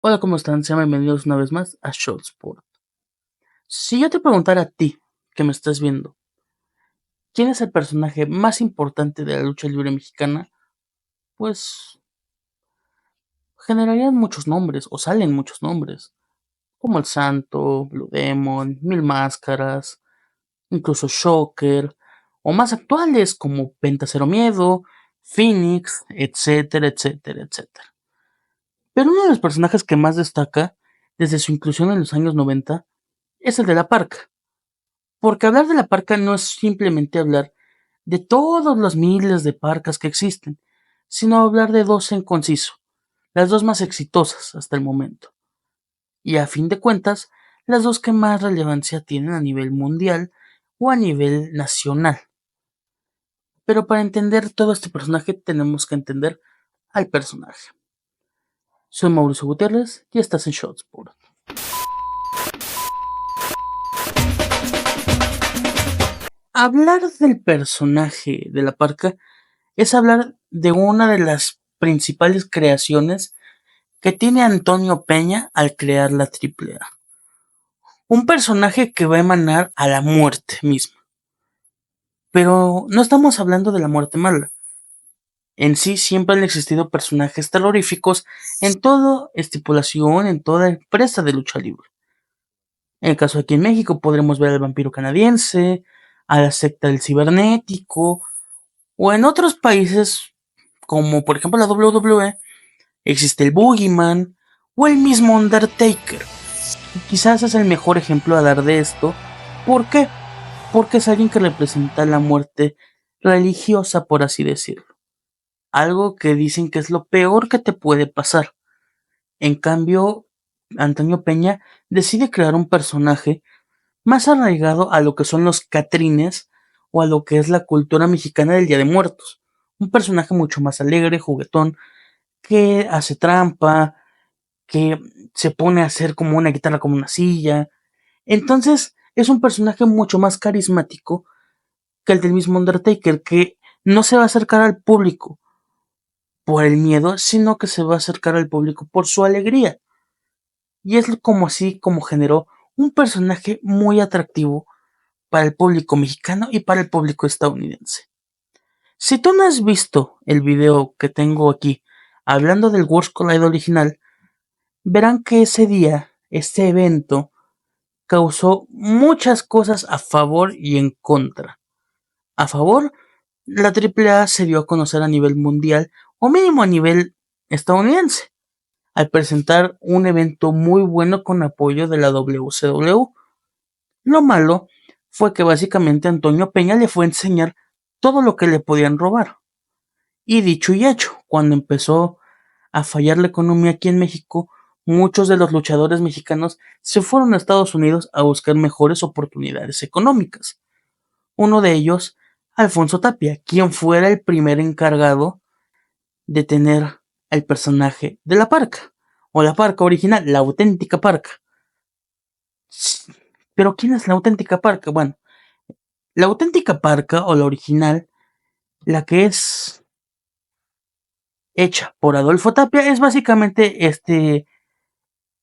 Hola, ¿cómo están? Sean bienvenidos una vez más a Shotsport. Si yo te preguntara a ti, que me estás viendo, ¿quién es el personaje más importante de la lucha libre mexicana? Pues generarían muchos nombres, o salen muchos nombres, como el Santo, Blue Demon, Mil Máscaras, incluso Shocker, o más actuales como Penta Cero Miedo, Phoenix, etcétera, etcétera, etcétera. Pero uno de los personajes que más destaca, desde su inclusión en los años 90, es el de la Parca. Porque hablar de la parca no es simplemente hablar de todos los miles de parcas que existen, sino hablar de dos en conciso, las dos más exitosas hasta el momento, y a fin de cuentas, las dos que más relevancia tienen a nivel mundial o a nivel nacional. Pero para entender todo este personaje tenemos que entender al personaje. Soy Mauricio Gutiérrez y estás en Shotsport. Hablar del personaje de la parca es hablar de una de las principales creaciones que tiene Antonio Peña al crear la AAA. Un personaje que va a emanar a la muerte misma. Pero no estamos hablando de la muerte mala. En sí siempre han existido personajes terroríficos en toda estipulación, en toda empresa de lucha libre. En el caso de aquí en México podremos ver al vampiro canadiense, a la secta del cibernético, o en otros países como por ejemplo la WWE, existe el Boogeyman o el mismo Undertaker. Y quizás es el mejor ejemplo a dar de esto. ¿Por qué? Porque es alguien que representa la muerte religiosa, por así decirlo. Algo que dicen que es lo peor que te puede pasar. En cambio, Antonio Peña decide crear un personaje más arraigado a lo que son los catrines o a lo que es la cultura mexicana del Día de Muertos. Un personaje mucho más alegre, juguetón, que hace trampa, que se pone a hacer como una guitarra como una silla. Entonces es un personaje mucho más carismático que el del mismo Undertaker, que no se va a acercar al público por el miedo, sino que se va a acercar al público por su alegría. Y es como así como generó un personaje muy atractivo para el público mexicano y para el público estadounidense. Si tú no has visto el video que tengo aquí hablando del Worlds Collide original, verán que ese día, este evento, causó muchas cosas a favor y en contra. A favor, la AAA se dio a conocer a nivel mundial, o mínimo a nivel estadounidense, al presentar un evento muy bueno con apoyo de la WCW. Lo malo fue que básicamente Antonio Peña le fue a enseñar todo lo que le podían robar. Y dicho y hecho, cuando empezó a fallar la economía aquí en México, muchos de los luchadores mexicanos se fueron a Estados Unidos a buscar mejores oportunidades económicas. Uno de ellos, Alfonso Tapia, quien fuera el primer encargado de tener el personaje de la Parca, o la Parca original, la auténtica Parca. Pero ¿quién es la auténtica Parca? Bueno, la auténtica Parca o la original, la que es hecha por Adolfo Tapia, es básicamente este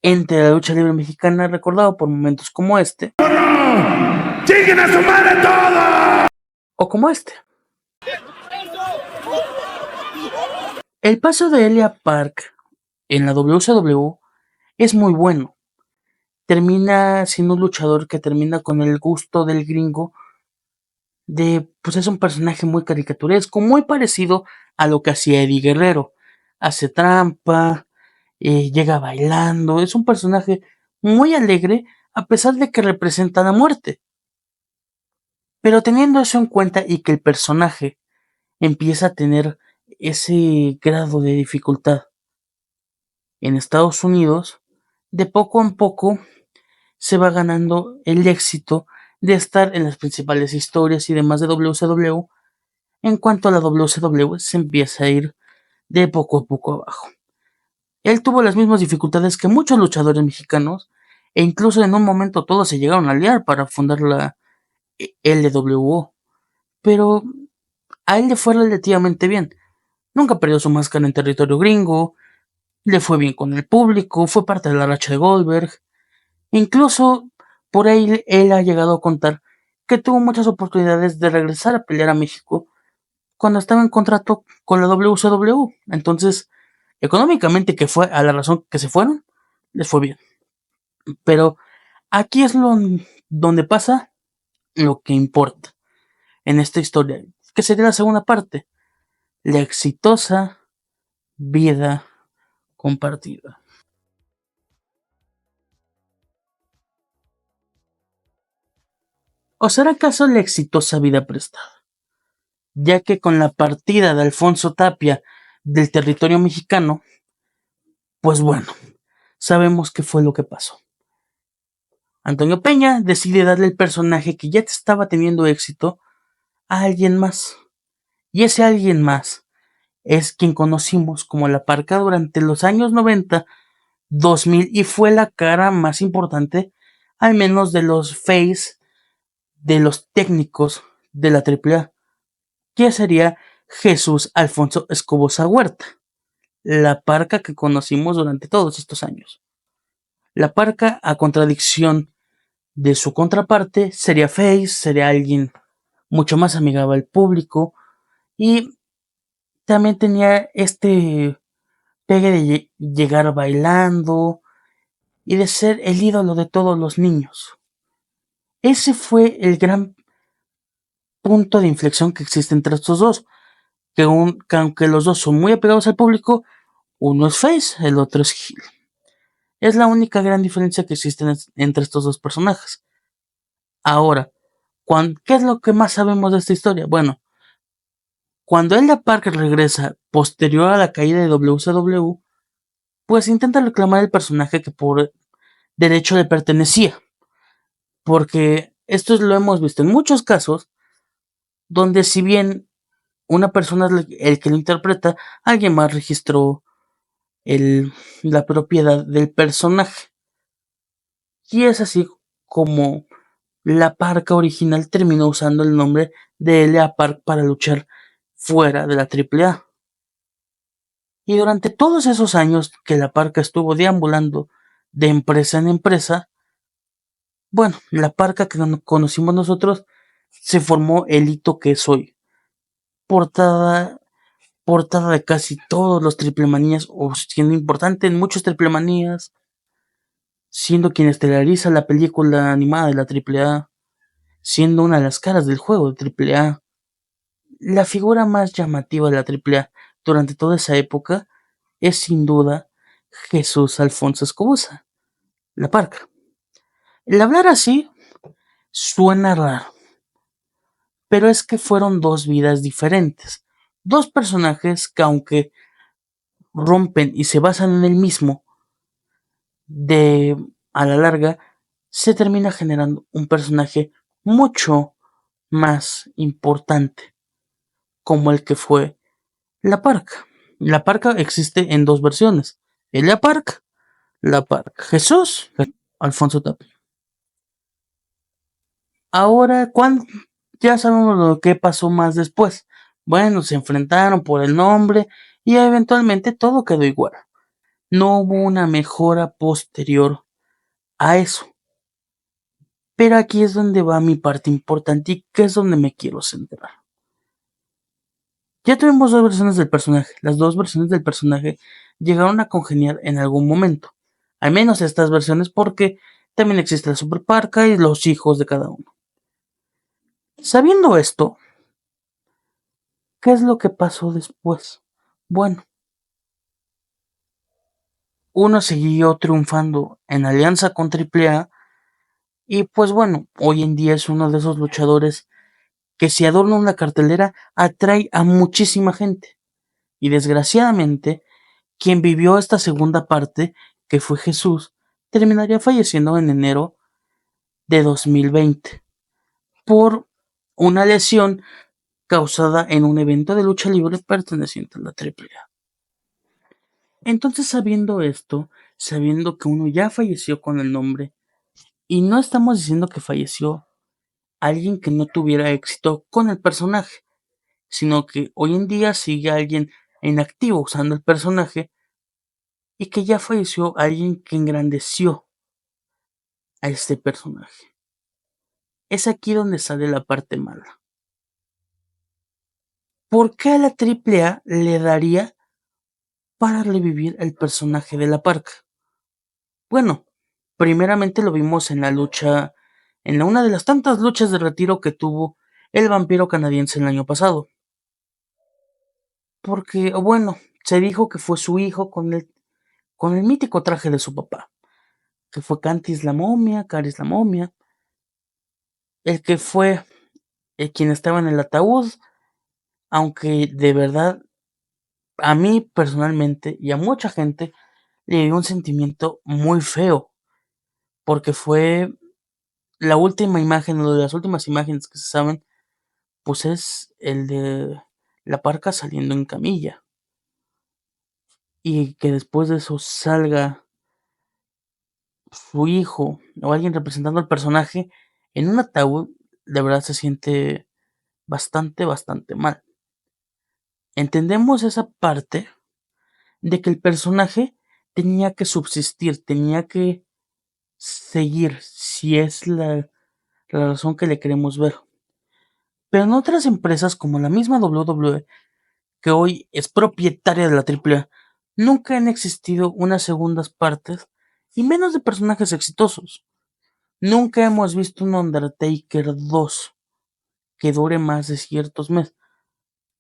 ente de la lucha libre mexicana recordado por momentos como este. ¡Lleguen a su madre todo! O como este. El paso de Elia Park en la WCW es muy bueno. Termina siendo un luchador que termina con el gusto del gringo de, pues es un personaje muy caricaturesco, muy parecido a lo que hacía Eddie Guerrero. Hace trampa, llega bailando, es un personaje muy alegre a pesar de que representa la muerte. Pero teniendo eso en cuenta y que el personaje empieza a tener ese grado de dificultad en Estados Unidos, de poco en poco se va ganando el éxito de estar en las principales historias y demás de WCW, en cuanto a la WCW se empieza a ir de poco a poco abajo. Él tuvo las mismas dificultades que muchos luchadores mexicanos, e incluso en un momento todos se llegaron a aliar para fundar la LWO, pero a él le fue relativamente bien. Nunca perdió su máscara en territorio gringo, le fue bien con el público, fue parte de la racha de Goldberg. Incluso por ahí él ha llegado a contar que tuvo muchas oportunidades de regresar a pelear a México cuando estaba en contrato con la WCW. Entonces, económicamente, que fue a la razón que se fueron, les fue bien. Pero aquí es donde pasa lo que importa en esta historia, que sería la segunda parte, la exitosa vida compartida. ¿O será acaso la exitosa vida prestada? Ya que con la partida de Alfonso Tapia del territorio mexicano, pues bueno, sabemos qué fue lo que pasó. Antonio Peña decide darle el personaje que ya estaba teniendo éxito a alguien más. Y ese alguien más es quien conocimos como La Parca durante los años 90, 2000 y fue la cara más importante, al menos de los face, de los técnicos de la AAA, que sería Jesús Alfonso Escobosa Huerta, la Parca que conocimos durante todos estos años. La Parca, a contradicción de su contraparte, sería face, sería alguien mucho más amigable al público y también tenía este pegue de llegar bailando y de ser el ídolo de todos los niños. Ese fue el gran punto de inflexión que existe entre estos dos, que aunque los dos son muy apegados al público, uno es Face, el otro es Hill. Es la única gran diferencia que existe entre estos dos personajes. Ahora, ¿qué es lo que más sabemos de esta historia? Bueno, cuando Elia Parker regresa posterior a la caída de WCW, pues intenta reclamar el personaje que por derecho le pertenecía. Porque esto lo hemos visto en muchos casos, donde si bien una persona es el que lo interpreta, alguien más registró la propiedad del personaje. Y es así como la Parca original terminó usando el nombre de Elia Park para luchar fuera de la AAA. Y durante todos esos años que la Parca estuvo deambulando de empresa en empresa, bueno, la Parca que conocimos nosotros se formó el hito que es hoy. Portada, portada de casi todos los triple manías, o siendo importante en muchos triple manías, siendo quien estelariza la película animada de la AAA, siendo una de las caras del juego de AAA, la figura más llamativa de la AAA durante toda esa época es sin duda Jesús Alfonso Escobosa, la Parca. El hablar así suena raro, pero es que fueron dos vidas diferentes, dos personajes que aunque rompen y se basan en el mismo, de a la larga se termina generando un personaje mucho más importante, como el que fue la Parca. La Parca existe en dos versiones, Elia Park, la Parca Jesús, Alfonso Tapia. Ahora, ya sabemos lo que pasó más después. Bueno, se enfrentaron por el nombre y eventualmente todo quedó igual. No hubo una mejora posterior a eso. Pero aquí es donde va mi parte importante y que es donde me quiero centrar. Ya tuvimos dos versiones del personaje. Las dos versiones del personaje llegaron a congeniar en algún momento. Al menos estas versiones porque también existe la Super Parca y los hijos de cada uno. Sabiendo esto, ¿qué es lo que pasó después? Bueno, uno siguió triunfando en alianza con AAA y pues bueno, hoy en día es uno de esos luchadores que si adorna una cartelera atrae a muchísima gente. Y desgraciadamente, quien vivió esta segunda parte, que fue Jesús, terminaría falleciendo en enero de 2020 por una lesión causada en un evento de lucha libre perteneciente a la AAA. Entonces, sabiendo esto, sabiendo que uno ya falleció con el nombre, y no estamos diciendo que falleció alguien que no tuviera éxito con el personaje, sino que hoy en día sigue alguien en activo usando el personaje, y que ya falleció alguien que engrandeció a este personaje. Es aquí donde sale la parte mala. ¿Por qué a la AAA le daría para revivir el personaje de la Parca? Bueno, primeramente lo vimos en la lucha, una de las tantas luchas de retiro que tuvo el vampiro canadiense el año pasado. Porque, bueno, se dijo que fue su hijo con el mítico traje de su papá, que fue Caris la momia, el que fue quien estaba en el ataúd, aunque de verdad a mí personalmente y a mucha gente le dio un sentimiento muy feo, porque fue la última imagen, una de las últimas imágenes que se saben, pues es el de la Parca saliendo en camilla. Y que después de eso salga su hijo o alguien representando al personaje en un ataúd, de verdad se siente bastante mal. Entendemos esa parte de que el personaje tenía que subsistir, tenía que seguir, si es la razón que le queremos ver. Pero en otras empresas como la misma WWE, que hoy es propietaria de la AAA, nunca han existido unas segundas partes y menos de personajes exitosos. Nunca hemos visto un Undertaker 2 que dure más de ciertos meses.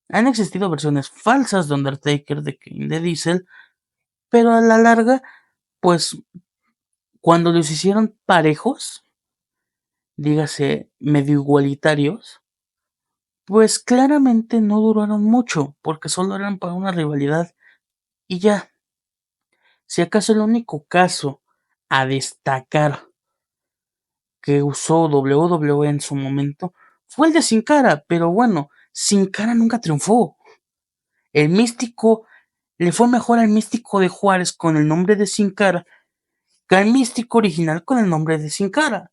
Han existido versiones falsas de Undertaker de Kane de Diesel, pero a la larga, pues cuando los hicieron parejos, dígase medio igualitarios, pues claramente no duraron mucho, porque solo eran para una rivalidad y ya. Si acaso el único caso a destacar que usó WWE en su momento fue el de Sin Cara, pero bueno, Sin Cara nunca triunfó. El místico le fue mejor al místico de Juárez con el nombre de Sin Cara que al místico original con el nombre de Sin Cara.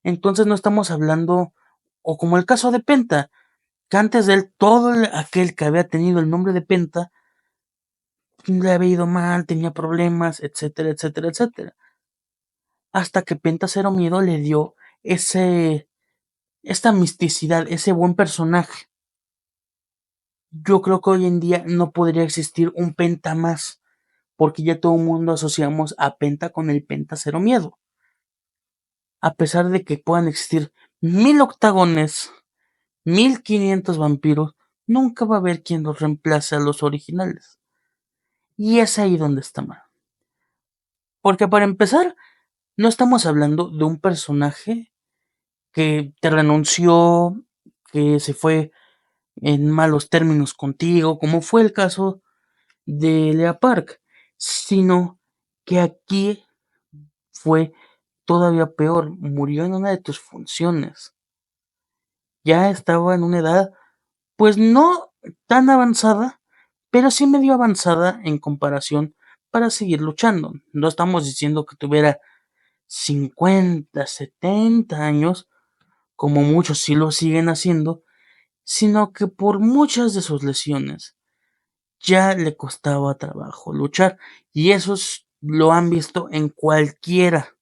Entonces no estamos hablando, o como el caso de Penta, que antes de él todo aquel que había tenido el nombre de Penta le había ido mal, tenía problemas, etcétera. Hasta que Penta Cero Miedo le dio esta misticidad, ese buen personaje. Yo creo que hoy en día no podría existir un Penta más, porque ya todo el mundo asociamos a Penta con el Penta Cero Miedo. A pesar de que puedan existir 1000 octagones, 1500 vampiros, nunca va a haber quien los reemplace a los originales. Y es ahí donde está mal. Porque para empezar, no estamos hablando de un personaje que te renunció, que se fue en malos términos contigo, como fue el caso de Lea Park, sino que aquí fue todavía peor, murió en una de tus funciones. Ya estaba en una edad, pues no tan avanzada, pero sí medio avanzada en comparación para seguir luchando. No estamos diciendo que tuviera 50, 70 años, como muchos sí lo siguen haciendo, sino que por muchas de sus lesiones ya le costaba trabajo luchar y esos lo han visto en cualquiera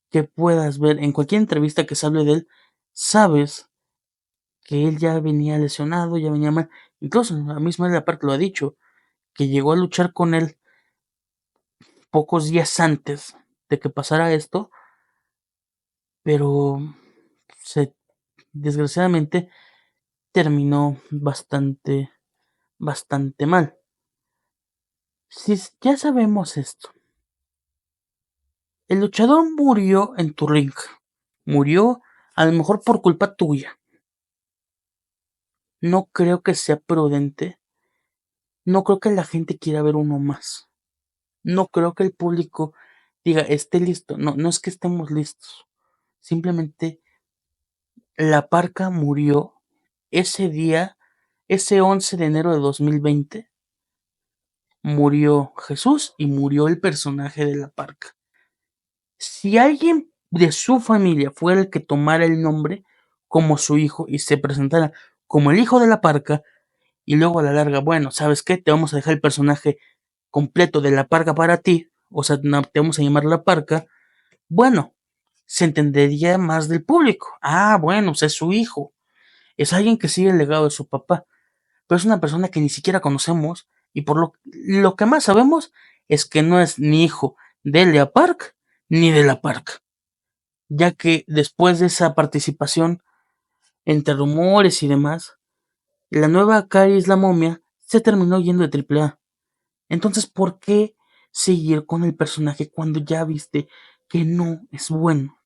que puedas ver, en cualquier entrevista que se hable de él, sabes que él ya venía lesionado, ya venía mal, incluso la misma él aparte lo ha dicho, que llegó a luchar con él pocos días antes de que pasara esto, pero se desgraciadamente terminó bastante mal. Si ya sabemos esto, el luchador murió en tu ring, murió a lo mejor por culpa tuya. No creo que sea prudente, no creo que la gente quiera ver uno más. No creo que el público diga esté listo. No, no es que estemos listos. Simplemente la Parca murió ese día, ese 11 de enero de 2020. Murió Jesús y murió el personaje de la Parca. Si alguien de su familia fuera el que tomara el nombre como su hijo y se presentara como el hijo de la Parca, y luego a la larga, bueno, ¿sabes qué? Te vamos a dejar el personaje completo de la parca para ti, o sea, no, te vamos a llamar la parca, bueno, se entendería más del público. Ah, bueno, o sea, es su hijo, es alguien que sigue el legado de su papá, pero es una persona que ni siquiera conocemos y por lo que más sabemos es que no es ni hijo de Lea Park ni de la Park, ya que después de esa participación entre rumores y demás, la nueva Caris la momia se terminó yendo de AAA. Entonces, ¿por qué seguir con el personaje cuando ya viste que no es bueno?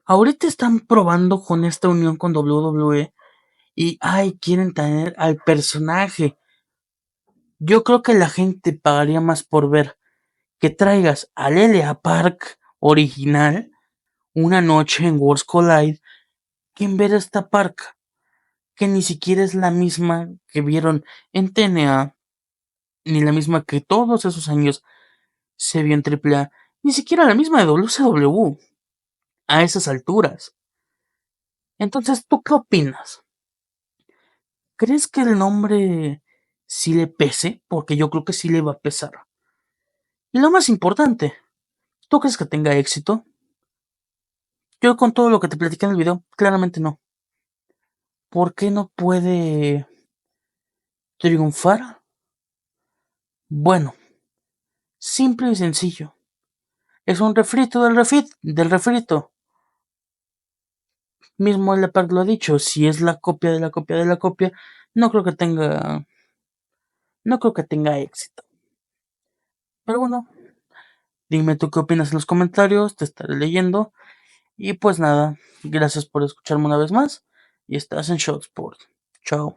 Ahorita están probando con esta unión con WWE y ay, quieren tener al personaje. Yo creo que la gente pagaría más por ver que traigas a Lelia Park original una noche en Worlds Collide que en ver a esta Park, que ni siquiera es la misma que vieron en TNA, ni la misma que todos esos años se vio en AAA, ni siquiera la misma de WCW a esas alturas. Entonces, ¿tú qué opinas? ¿Crees que el nombre sí le pese? Porque yo creo que sí le va a pesar. Y lo más importante, ¿tú crees que tenga éxito? Yo con todo lo que te platiqué en el video, claramente no. ¿Por qué no puede triunfar? Bueno, simple y sencillo. Es un refrito del refrito. Mismo el Leopard lo ha dicho, si es la copia de la copia de la copia, no creo que tenga, no creo que tenga éxito. Pero bueno, dime tú qué opinas en los comentarios, te estaré leyendo. Y pues nada, gracias por escucharme una vez más. Y estás en Shotsport. Chao.